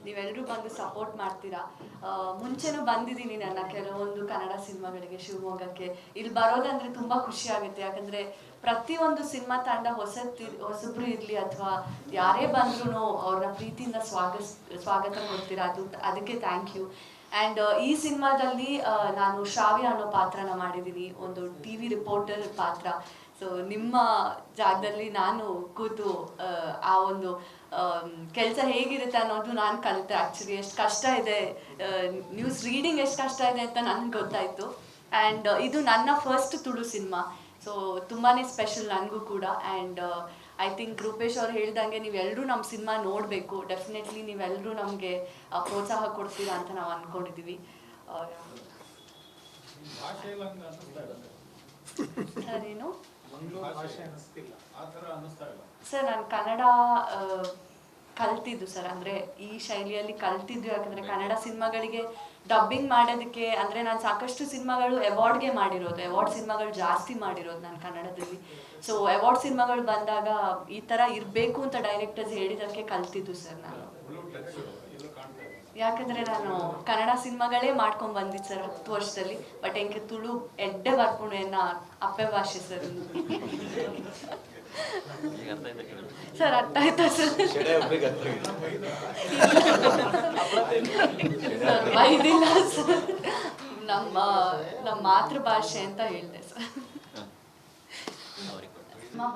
ನೀವೆಲ್ಲರೂ ಬಂದು ಸಪೋರ್ಟ್ ಮಾಡ್ತೀರಾ. ಮುಂಚೆನೂ ಬಂದಿದ್ದೀನಿ ನನ್ನ ಕೆಲವೊಂದು ಕನ್ನಡ ಸಿನಿಮಾಗಳಿಗೆ ಶಿವಮೊಗ್ಗಕ್ಕೆ. ಇಲ್ಲಿ ಬರೋದಂದ್ರೆ ತುಂಬ ಖುಷಿ ಆಗುತ್ತೆ, ಯಾಕಂದರೆ ಪ್ರತಿಯೊಂದು ಸಿನಿಮಾ ತಂಡ ಹೊಸಬ್ರು ಇರಲಿ ಅಥವಾ ಯಾರೇ ಬಂದ್ರೂ ಅವ್ರನ್ನ ಪ್ರೀತಿಯಿಂದ ಸ್ವಾಗತ ಕೊಡ್ತೀರಾ, ಅದಕ್ಕೆ ಥ್ಯಾಂಕ್ ಯು. ಆ್ಯಂಡ್ ಈ ಸಿನಿಮಾದಲ್ಲಿ ನಾನು ಶ್ರಾವ್ಯ ಅನ್ನೋ ಪಾತ್ರನ ಮಾಡಿದ್ದೀನಿ, ಒಂದು ಟಿ ವಿ ರಿಪೋರ್ಟರ್ ಪಾತ್ರ. ಸೊ ನಿಮ್ಮ ಜಾಗದಲ್ಲಿ ನಾನು ಕೂತು ಆ ಒಂದು ಕೆಲಸ ಹೇಗಿರುತ್ತೆ ಅನ್ನೋದು ನಾನು ಕಲಿತೆ. ಆ್ಯಕ್ಚುಲಿ ಎಷ್ಟು ಕಷ್ಟ ಇದೆ, ನ್ಯೂಸ್ ರೀಡಿಂಗ್ ಎಷ್ಟು ಕಷ್ಟ ಇದೆ ಅಂತ ನನಗೆ ಗೊತ್ತಾಯಿತು. ಆ್ಯಂಡ್ ಇದು ನನ್ನ ಫಸ್ಟ್ ತುಳು ಸಿನಿಮಾ, ಸೊ ತುಂಬಾ ಸ್ಪೆಷಲ್ ನನಗೂ ಕೂಡ. ಆ್ಯಂಡ್ ಐ ಥಿಂಕ್ ರೂಪೇಶ್ ಅವ್ರು ಹೇಳ್ದಂಗೆ ನೀವೆಲ್ಲರೂ ನಮ್ಮ ಸಿನಿಮಾ ನೋಡಬೇಕು. ಡೆಫಿನೆಟ್ಲಿ ನೀವೆಲ್ಲರೂ ನಮಗೆ ಪ್ರೋತ್ಸಾಹ ಕೊಡ್ತೀರಾ ಅಂತ ನಾವು ಅಂದ್ಕೊಂಡಿದ್ದೀವಿ. ಸರೇನು ಸರ್, ನಾನು ಕನ್ನಡ ಕಲ್ತಿದ್ದು ಸರ್, ಅಂದರೆ ಈ ಶೈಲಿಯಲ್ಲಿ ಕಲ್ತಿದ್ದು. ಯಾಕಂದರೆ ಕನ್ನಡ ಸಿನಿಮಾಗಳಿಗೆ ಡಬ್ಬಿಂಗ್ ಮಾಡೋದಕ್ಕೆ, ಅಂದರೆ ನಾನು ಸಾಕಷ್ಟು ಸಿನಿಮಾಗಳು ಅವಾರ್ಡ್ಗೆ ಮಾಡಿರೋದು, ಅವಾರ್ಡ್ ಸಿನಿಮಾಗಳು ಜಾಸ್ತಿ ಮಾಡಿರೋದು ನಾನು ಕನ್ನಡದಲ್ಲಿ. ಸೊ ಅವಾರ್ಡ್ ಸಿನಿಮಾಗಳು ಬಂದಾಗ ಈ ಥರ ಇರಬೇಕು ಅಂತ ಡೈರೆಕ್ಟರ್ಸ್ ಹೇಳಿದ್ದಕ್ಕೆ ಕಲ್ತಿದ್ದು ಸರ್ ನಾನು. ಯಾಕಂದರೆ ನಾನು ಕನ್ನಡ ಸಿನಿಮಾಗಳೇ ಮಾಡ್ಕೊಂಡು ಬಂದಿದ್ದು ಸರ್ 10 ವರ್ಷದಲ್ಲಿ. ಬಟ್ ಎಂಕೆ ತುಳು ಎಡ್ಡೆ ಬರ್ಪುಣೆಯನ್ನ ಅಪ್ಪೆ ಭಾಷೆ ಸರ್. ಸರ್ ಅರ್ಥ ಆಯ್ತಾ ಸರ್? ಬೈದಿಲ್ಲ ಸರ್, ನಮ್ಮ ಮಾತೃಭಾಷೆ ಅಂತ ಹೇಳಿದೆ ಸರ್.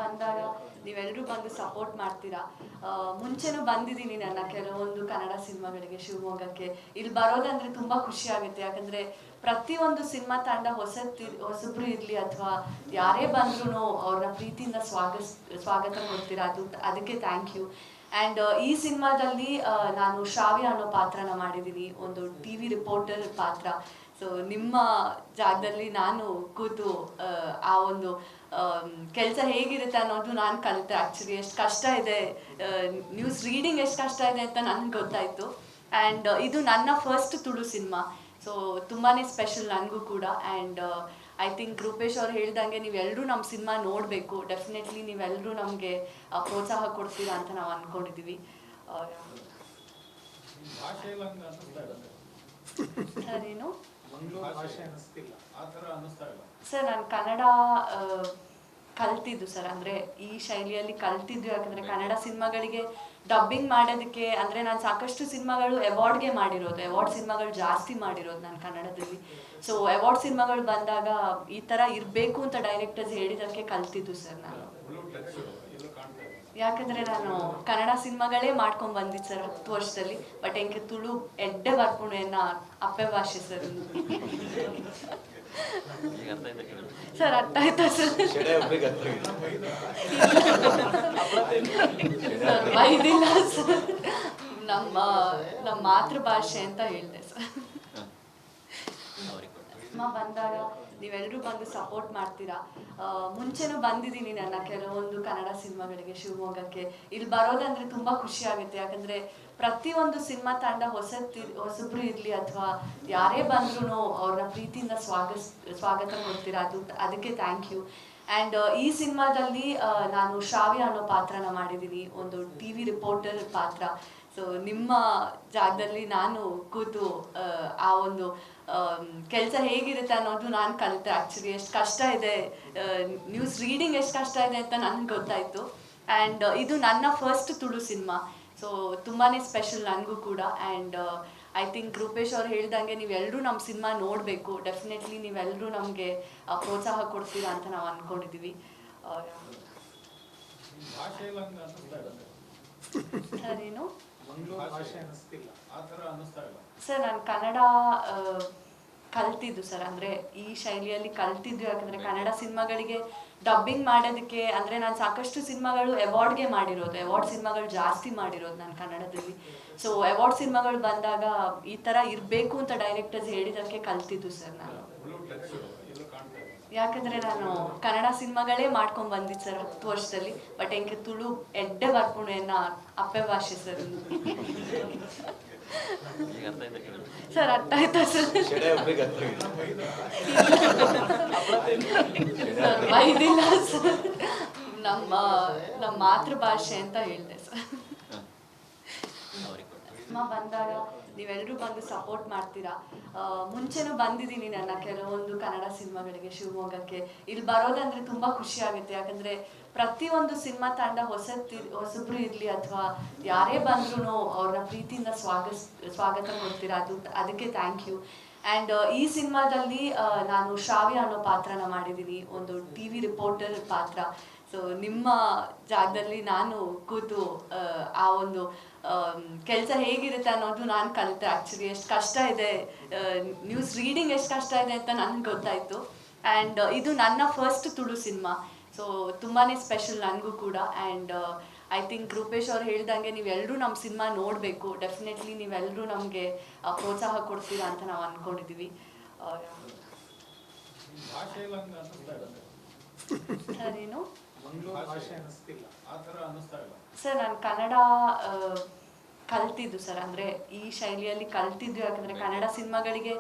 ಬಂದಾಗ ನೀವೆಲ್ಲರೂ ಬಂದು ಸಪೋರ್ಟ್ ಮಾಡ್ತೀರಾ. ಮುಂಚೆನೂ ಬಂದಿದ್ದೀನಿ ನನ್ನ ಕೆಲವೊಂದು ಕನ್ನಡ ಸಿನಿಮಾಗಳಿಗೆ ಶಿವಮೊಗ್ಗಕ್ಕೆ. ಇಲ್ಲಿ ಬರೋದಂದ್ರೆ ತುಂಬ ಖುಷಿ ಆಗುತ್ತೆ, ಯಾಕಂದರೆ ಪ್ರತಿಯೊಂದು ಸಿನಿಮಾ ತಂಡ ಹೊಸಬ್ರು ಇರಲಿ ಅಥವಾ ಯಾರೇ ಬಂದ್ರೂ ಅವ್ರನ್ನ ಪ್ರೀತಿಯಿಂದ ಸ್ವಾಗತ ಕೊಡ್ತೀರಾ, ಅದಕ್ಕೆ ಥ್ಯಾಂಕ್ ಯು. ಆ್ಯಂಡ್ ಈ ಸಿನಿಮಾದಲ್ಲಿ ನಾನು ಶ್ರಾವ್ಯ ಅನ್ನೋ ಪಾತ್ರನ ಮಾಡಿದ್ದೀನಿ, ಒಂದು ಟಿ ವಿ ರಿಪೋರ್ಟರ್ ಪಾತ್ರ. ಸೊ ನಿಮ್ಮ ಜಾಗದಲ್ಲಿ ನಾನು ಕೂತು ಆ ಒಂದು ಕೆಲಸ ಹೇಗಿರುತ್ತೆ ಅನ್ನೋದು ನಾನು ಕಲಿತೆ. ಆ್ಯಕ್ಚುಲಿ ಎಷ್ಟು ಕಷ್ಟ ಇದೆ, ನ್ಯೂಸ್ ರೀಡಿಂಗ್ ಎಷ್ಟು ಕಷ್ಟ ಇದೆ ಅಂತ ನನಗೆ ಗೊತ್ತಾಯಿತು. ಆ್ಯಂಡ್ ಇದು ನನ್ನ ಫಸ್ಟ್ ತುಳು ಸಿನಿಮಾ, ಸೊ ತುಂಬಾ ಸ್ಪೆಷಲ್ ನನಗೂ ಕೂಡ. ಆ್ಯಂಡ್ ಐ ಥಿಂಕ್ ರೂಪೇಶ್ ಅವ್ರು ಹೇಳ್ದಂಗೆ ನೀವೆಲ್ಲರೂ ನಮ್ಮ ಸಿನಿಮಾ ನೋಡಬೇಕು. ಡೆಫಿನೆಟ್ಲಿ ನೀವೆಲ್ಲರೂ ನಮಗೆ ಪ್ರೋತ್ಸಾಹ ಕೊಡ್ತೀರಾ ಅಂತ ನಾವು ಅಂದ್ಕೊಂಡಿದ್ದೀವಿ. ಸರೇನು ಸರ್, ನಾನು ಕನ್ನಡ ಕಲ್ತಿದ್ದು ಸರ್, ಅಂದರೆ ಈ ಶೈಲಿಯಲ್ಲಿ ಕಲ್ತಿದ್ದು. ಯಾಕಂದರೆ ಕನ್ನಡ ಸಿನಿಮಾಗಳಿಗೆ ಡಬ್ಬಿಂಗ್ ಮಾಡೋದಕ್ಕೆ, ಅಂದರೆ ನಾನು ಸಾಕಷ್ಟು ಸಿನಿಮಾಗಳು ಅವಾರ್ಡ್ಗೆ ಮಾಡಿರೋದು, ಅವಾರ್ಡ್ ಸಿನಿಮಾಗಳು ಜಾಸ್ತಿ ಮಾಡಿರೋದು ನಾನು ಕನ್ನಡದಲ್ಲಿ. ಸೊ ಅವಾರ್ಡ್ ಸಿನಿಮಾಗಳು ಬಂದಾಗ ಈ ಥರ ಇರಬೇಕು ಅಂತ ಡೈರೆಕ್ಟರ್ಸ್ ಹೇಳಿದ್ದಕ್ಕೆ ಕಲ್ತಿದ್ದು ಸರ್ ನಾನು. ಯಾಕಂದರೆ ನಾನು ಕನ್ನಡ ಸಿನಿಮಾಗಳೇ ಮಾಡ್ಕೊಂಡು ಬಂದಿದ್ದು ಸರ್ 10 ವರ್ಷದಲ್ಲಿ. ಬಟ್ ಎಂಕೆ ತುಳು ಎಡ್ಡೆ ಬರ್ಪುಣೆಯನ್ನ ಅಪ್ಪೆ ಭಾಷೆ ಸರ್. ಸರ್ ಅರ್ಥ ಆಯ್ತಾ ಸರ್? ಬೈದಿಲ್ಲ ಸರ್, ನಮ್ಮ ಮಾತೃಭಾಷೆ ಅಂತ ಹೇಳಿದೆ ಸರ್. ಬಂದಾಗ ನೀವೆಲ್ಲರೂ ಬಂದು ಸಪೋರ್ಟ್ ಮಾಡ್ತೀರಾ. ಮುಂಚೆನೂ ಬಂದಿದ್ದೀನಿ ನನ್ನ ಕೆಲವೊಂದು ಕನ್ನಡ ಸಿನಿಮಾಗಳಿಗೆ ಶಿವಮೊಗ್ಗಕ್ಕೆ. ಇಲ್ಲಿ ಬರೋದಂದ್ರೆ ತುಂಬ ಖುಷಿ ಆಗುತ್ತೆ, ಯಾಕಂದರೆ ಪ್ರತಿಯೊಂದು ಸಿನಿಮಾ ತಂಡ ಹೊಸಬ್ರು ಇರಲಿ ಅಥವಾ ಯಾರೇ ಬಂದ್ರೂ ಅವ್ರನ್ನ ಪ್ರೀತಿಯಿಂದ ಸ್ವಾಗತ ಕೊಡ್ತೀರಾ, ಅದಕ್ಕೆ ಥ್ಯಾಂಕ್ ಯು. ಆ್ಯಂಡ್ ಈ ಸಿನಿಮಾದಲ್ಲಿ ನಾನು ಶ್ರಾವ್ಯ ಅನ್ನೋ ಪಾತ್ರನ ಮಾಡಿದ್ದೀನಿ, ಒಂದು ಟಿ ವಿ ರಿಪೋರ್ಟರ್ ಪಾತ್ರ. ಸೊ ನಿಮ್ಮ ಜಾಗದಲ್ಲಿ ನಾನು ಕೂತು ಆ ಒಂದು ಕೆಲಸ ಹೇಗಿರುತ್ತೆ ಅನ್ನೋದು ನಾನು ಕಲಿತೆ. ಆ್ಯಕ್ಚುಲಿ ಎಷ್ಟು ಕಷ್ಟ ಇದೆ, ನ್ಯೂಸ್ ರೀಡಿಂಗ್ ಎಷ್ಟು ಕಷ್ಟ ಇದೆ ಅಂತ ನನಗೆ ಗೊತ್ತಾಯಿತು. ಆ್ಯಂಡ್ ಇದು ನನ್ನ ಫಸ್ಟ್ ತುಳು ಸಿನಿಮಾ, ಸೊ ತುಂಬಾ ಸ್ಪೆಷಲ್ ನನಗೂ ಕೂಡ. ಆ್ಯಂಡ್ ಐ ಥಿಂಕ್ ರೂಪೇಶ್ ಅವ್ರು ಹೇಳ್ದಂಗೆ ನೀವೆಲ್ಲರೂ ನಮ್ಮ ಸಿನಿಮಾ ನೋಡಬೇಕು. ಡೆಫಿನೆಟ್ಲಿ ನೀವೆಲ್ಲರೂ ನಮಗೆ ಪ್ರೋತ್ಸಾಹ ಕೊಡ್ತೀರಾ ಅಂತ ನಾವು ಅಂದ್ಕೊಂಡಿದ್ದೀವಿ. ಸರೇನು ಸರ್, ನಾನು ಕನ್ನಡ ಕಲ್ತಿದ್ದು ಸರ್, ಅಂದರೆ ಈ ಶೈಲಿಯಲ್ಲಿ ಕಲ್ತಿದ್ದು. ಯಾಕಂದರೆ ಕನ್ನಡ ಸಿನಿಮಾಗಳಿಗೆ ಡಬ್ಬಿಂಗ್ ಮಾಡೋದಕ್ಕೆ, ಅಂದರೆ ನಾನು ಸಾಕಷ್ಟು ಸಿನಿಮಾಗಳು ಅವಾರ್ಡ್ಗೆ ಮಾಡಿರೋದು, ಅವಾರ್ಡ್ ಸಿನಿಮಾಗಳು ಜಾಸ್ತಿ ಮಾಡಿರೋದು ನಾನು ಕನ್ನಡದಲ್ಲಿ. ಸೊ ಅವಾರ್ಡ್ ಸಿನಿಮಾಗಳು ಬಂದಾಗ ಈ ಥರ ಇರಬೇಕು ಅಂತ ಡೈರೆಕ್ಟರ್ಸ್ ಹೇಳಿದ್ದಕ್ಕೆ ಕಲ್ತಿದ್ದು ಸರ್ ನಾನು. ಯಾಕಂದರೆ ನಾನು ಕನ್ನಡ ಸಿನಿಮಾಗಳೇ ಮಾಡ್ಕೊಂಡು ಬಂದಿದ್ದು ಸರ್ 10 ವರ್ಷದಲ್ಲಿ. ಬಟ್ ಎಂಕೆ ತುಳು ಎಡ್ಡೆ ಬರ್ಪುಣೆಯನ್ನ ಅಪ್ಪೆ ಭಾಷೆ ಸರ್. ಸರ್ ಅರ್ಥ ಆಯ್ತಾ ಸರ್? ಬೈದಿಲ್ಲ ಸರ್, ನಮ್ಮ ಮಾತೃಭಾಷೆ ಅಂತ ಹೇಳಿದೆ ಸರ್. ಸಿನಿಮಾ ಬಂದಾಗ ನೀವೆಲ್ಲರೂ ಬಂದು ಸಪೋರ್ಟ್ ಮಾಡ್ತೀರಾ. ಮುಂಚೆನೂ ಬಂದಿದ್ದೀನಿ ನನ್ನ ಕೆಲವೊಂದು ಕನ್ನಡ ಸಿನಿಮಾಗಳಿಗೆ ಶಿವಮೊಗ್ಗಕ್ಕೆ. ಇಲ್ಲಿ ಬರೋದಂದ್ರೆ ತುಂಬ ಖುಷಿ ಆಗುತ್ತೆ, ಯಾಕಂದರೆ ಪ್ರತಿಯೊಂದು ಸಿನಿಮಾ ತಂಡ ಹೊಸಬ್ರು ಇರಲಿ ಅಥವಾ ಯಾರೇ ಬಂದ್ರೂ ಅವ್ರನ್ನ ಪ್ರೀತಿಯಿಂದ ಸ್ವಾಗತ ಕೊಡ್ತೀರಾ, ಅದಕ್ಕೆ ಥ್ಯಾಂಕ್ ಯು. ಆ್ಯಂಡ್ ಈ ಸಿನಿಮಾದಲ್ಲಿ ನಾನು ಶ್ರಾವ್ಯ ಅನ್ನೋ ಪಾತ್ರನ ಮಾಡಿದ್ದೀನಿ, ಒಂದು ಟಿ ವಿ ರಿಪೋರ್ಟರ್ ಪಾತ್ರ. ಸೊ ನಿಮ್ಮ ಜಾಗದಲ್ಲಿ ನಾನು ಕೂತು ಆ ಒಂದು ಕೆಲಸ ಹೇಗಿರುತ್ತೆ ಅನ್ನೋದು ನಾನು ಕಲಿತೆ. ಆ್ಯಕ್ಚುಲಿ ಎಷ್ಟು ಕಷ್ಟ ಇದೆ, ನ್ಯೂಸ್ ರೀಡಿಂಗ್ ಎಷ್ಟು ಕಷ್ಟ ಇದೆ ಅಂತ ನನಗೆ ಗೊತ್ತಾಯಿತು. ಆ್ಯಂಡ್ ಇದು ನನ್ನ ಫಸ್ಟ್ ತುಳು ಸಿನಿಮಾ, ಸೊ ತುಂಬಾ ಸ್ಪೆಷಲ್ ನನಗೂ ಕೂಡ. ಆ್ಯಂಡ್ ಐ ಥಿಂಕ್ ರೂಪೇಶ್ ಅವ್ರು ಹೇಳ್ದಂಗೆ ನೀವೆಲ್ಲರೂ ನಮ್ಮ ಸಿನಿಮಾ ನೋಡಬೇಕು. ಡೆಫಿನೆಟ್ಲಿ ನೀವೆಲ್ಲರೂ ನಮಗೆ ಪ್ರೋತ್ಸಾಹ ಕೊಡ್ತೀರಾ ಅಂತ ನಾವು ಅಂದ್ಕೊಂಡಿದ್ದೀವಿ. ಸರ್ ಏನು ಸರ್, ನಾನು ಕನ್ನಡ ಕಲ್ತಿದ್ದು ಸರ್, ಅಂದರೆ ಈ ಶೈಲಿಯಲ್ಲಿ ಕಲ್ತಿದ್ದು. ಯಾಕಂದರೆ ಕನ್ನಡ ಸಿನಿಮಾಗಳಿಗೆ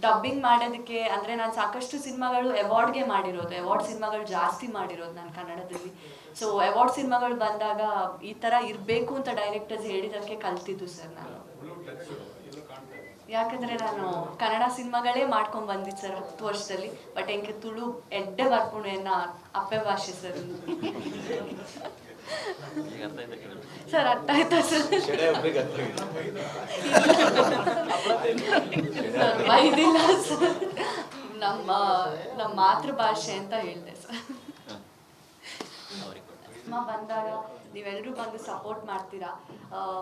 ಡಬ್ಬಿಂಗ್ ಮಾಡೋದಕ್ಕೆ ಅಂದರೆ ನಾನು ಸಾಕಷ್ಟು ಸಿನಿಮಾಗಳು ಅವಾರ್ಡ್ಗೆ ಮಾಡಿರೋದು, ಅವಾರ್ಡ್ ಸಿನಿಮಾಗಳು ಜಾಸ್ತಿ ಮಾಡಿರೋದು ನಾನು ಕನ್ನಡದಲ್ಲಿ. ಸೊ ಅವಾರ್ಡ್ ಸಿನಿಮಾಗಳು ಬಂದಾಗ ಈ ಥರ ಇರಬೇಕು ಅಂತ ಡೈರೆಕ್ಟರ್ಸ್ ಹೇಳಿದ್ದಕ್ಕೆ ಕಲ್ತಿದ್ದು ಸರ್ ನಾನು. ಯಾಕಂದರೆ ನಾನು ಕನ್ನಡ ಸಿನಿಮಾಗಳೇ ಮಾಡ್ಕೊಂಡು ಬಂದಿದ್ದು ಸರ್ 10 ವರ್ಷದಲ್ಲಿ. ಬಟ್ ಎಂಕೆ ತುಳು ಎಡ್ಡೆ ಬರ್ಪುಣೆನ್ನ ಅಪ್ಪೆ ಭಾಷೆ ಸರ್. ಸರ್ ಅರ್ಥ ಆಯ್ತಾ ಸರ್? ವೈದಿಲ್ಲ ಸರ್, ನಮ್ಮ ಮಾತೃಭಾಷೆ ಅಂತ ಹೇಳಿದೆ ಸರ್. ಸಿನಿಮಾ ಬಂದಾಗ ನೀವೆಲ್ಲರೂ ಬಂದು ಸಪೋರ್ಟ್ ಮಾಡ್ತೀರಾ.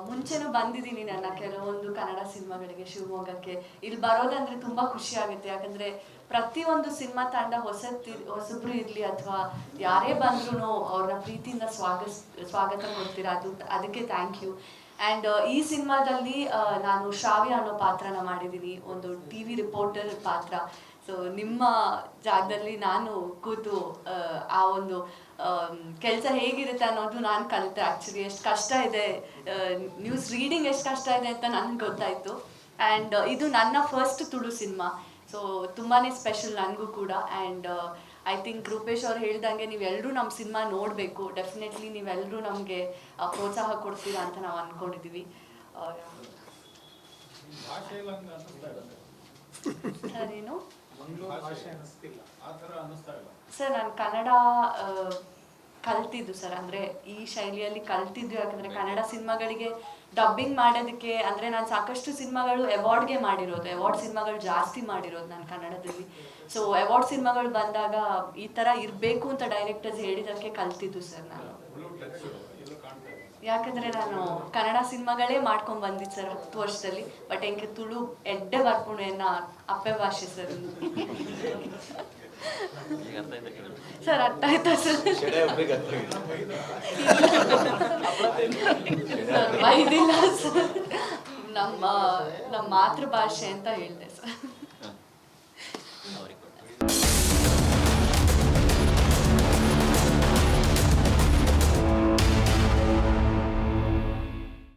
ಮುಂಚೆನೂ ಬಂದಿದ್ದೀನಿ ನನ್ನ ಕೆಲವೊಂದು ಕನ್ನಡ ಸಿನಿಮಾಗಳಿಗೆ ಶಿವಮೊಗ್ಗಕ್ಕೆ. ಇಲ್ಲಿ ಬರೋದಂದ್ರೆ ತುಂಬ ಖುಷಿ ಆಗುತ್ತೆ, ಯಾಕಂದರೆ ಪ್ರತಿಯೊಂದು ಸಿನಿಮಾ ತಂಡ ಹೊಸಬ್ರು ಇರಲಿ ಅಥವಾ ಯಾರೇ ಬಂದ್ರೂ ಅವ್ರನ್ನ ಪ್ರೀತಿಯಿಂದ ಸ್ವಾಗತ ಕೊಡ್ತೀರಾ, ಅದಕ್ಕೆ ಥ್ಯಾಂಕ್ ಯು. ಆ್ಯಂಡ್ ಈ ಸಿನಿಮಾದಲ್ಲಿ ನಾನು ಶ್ರಾವ್ಯ ಅನ್ನೋ ಪಾತ್ರನ ಮಾಡಿದ್ದೀನಿ, ಒಂದು ಟಿ ವಿ ರಿಪೋರ್ಟರ್ ಪಾತ್ರ. ಸೊ ನಿಮ್ಮ ಜಾಗದಲ್ಲಿ ನಾನು ಕೂತು ಆ ಒಂದು ಕೆಲಸ ಹೇಗಿರುತ್ತೆ ಅನ್ನೋದು ನಾನು ಕಲಿತೆ. ಆ್ಯಕ್ಚುಲಿ ಎಷ್ಟು ಕಷ್ಟ ಇದೆ, ನ್ಯೂಸ್ ರೀಡಿಂಗ್ ಎಷ್ಟು ಕಷ್ಟ ಇದೆ ಅಂತ ನನಗೆ ಗೊತ್ತಾಯಿತು. ಆ್ಯಂಡ್ ಇದು ನನ್ನ ಫಸ್ಟ್ ತುಳು ಸಿನಿಮಾ, ಸೊ ತುಂಬಾ ಸ್ಪೆಷಲ್ ನನಗೂ ಕೂಡ. ಆ್ಯಂಡ್ ಐ ಥಿಂಕ್ ರೂಪೇಶ್ ಅವ್ರು ಹೇಳ್ದಂಗೆ ನೀವೆಲ್ಲರೂ ನಮ್ಮ ಸಿನಿಮಾ ನೋಡಬೇಕು. ಡೆಫಿನೆಟ್ಲಿ ನೀವೆಲ್ಲರೂ ನಮಗೆ ಪ್ರೋತ್ಸಾಹ ಕೊಡ್ತೀರಾ ಅಂತ ನಾವು ಅಂದ್ಕೊಂಡಿದ್ದೀವಿ. ಸರ್ ಏನು ಸರ್, ನಾನು ಕನ್ನಡ ಕಲ್ತಿದ್ದು ಸರ್, ಅಂದರೆ ಈ ಶೈಲಿಯಲ್ಲಿ ಕಲ್ತಿದ್ದು. ಯಾಕಂದರೆ ಕನ್ನಡ ಸಿನಿಮಾಗಳಿಗೆ ಡಬ್ಬಿಂಗ್ ಮಾಡೋದಕ್ಕೆ ಅಂದರೆ ನಾನು ಸಾಕಷ್ಟು ಸಿನಿಮಾಗಳು ಅವಾರ್ಡ್ಗೆ ಮಾಡಿರೋದು, ಅವಾರ್ಡ್ ಸಿನಿಮಾಗಳು ಜಾಸ್ತಿ ಮಾಡಿರೋದು ನಾನು ಕನ್ನಡದಲ್ಲಿ. ಸೊ ಅವಾರ್ಡ್ ಸಿನಿಮಾಗಳು ಬಂದಾಗ ಈ ಥರ ಇರಬೇಕು ಅಂತ ಡೈರೆಕ್ಟರ್ಸ್ ಹೇಳಿದ್ದಕ್ಕೆ ಕಲ್ತಿದ್ದು ಸರ್ ನಾನು. ಯಾಕಂದರೆ ನಾನು ಕನ್ನಡ ಸಿನಿಮಾಗಳೇ ಮಾಡ್ಕೊಂಡು ಬಂದಿದ್ದು ಸರ್ 10 ವರ್ಷದಲ್ಲಿ. ಬಟ್ ಎಂಕೆ ತುಳು ಎಡ್ಡೆ ಬರ್ಪುಣೆನ್ನ ಅಪ್ಪೆ ಭಾಷೆ ಸರ್. ಸರ್ ಅರ್ಥ ಆಯ್ತಾ ಸರ್? ವೈದಿಲ್ಲ ಸರ್, ನಮ್ಮ ಮಾತೃಭಾಷೆ ಅಂತ ಹೇಳಿದೆ ಸರ್.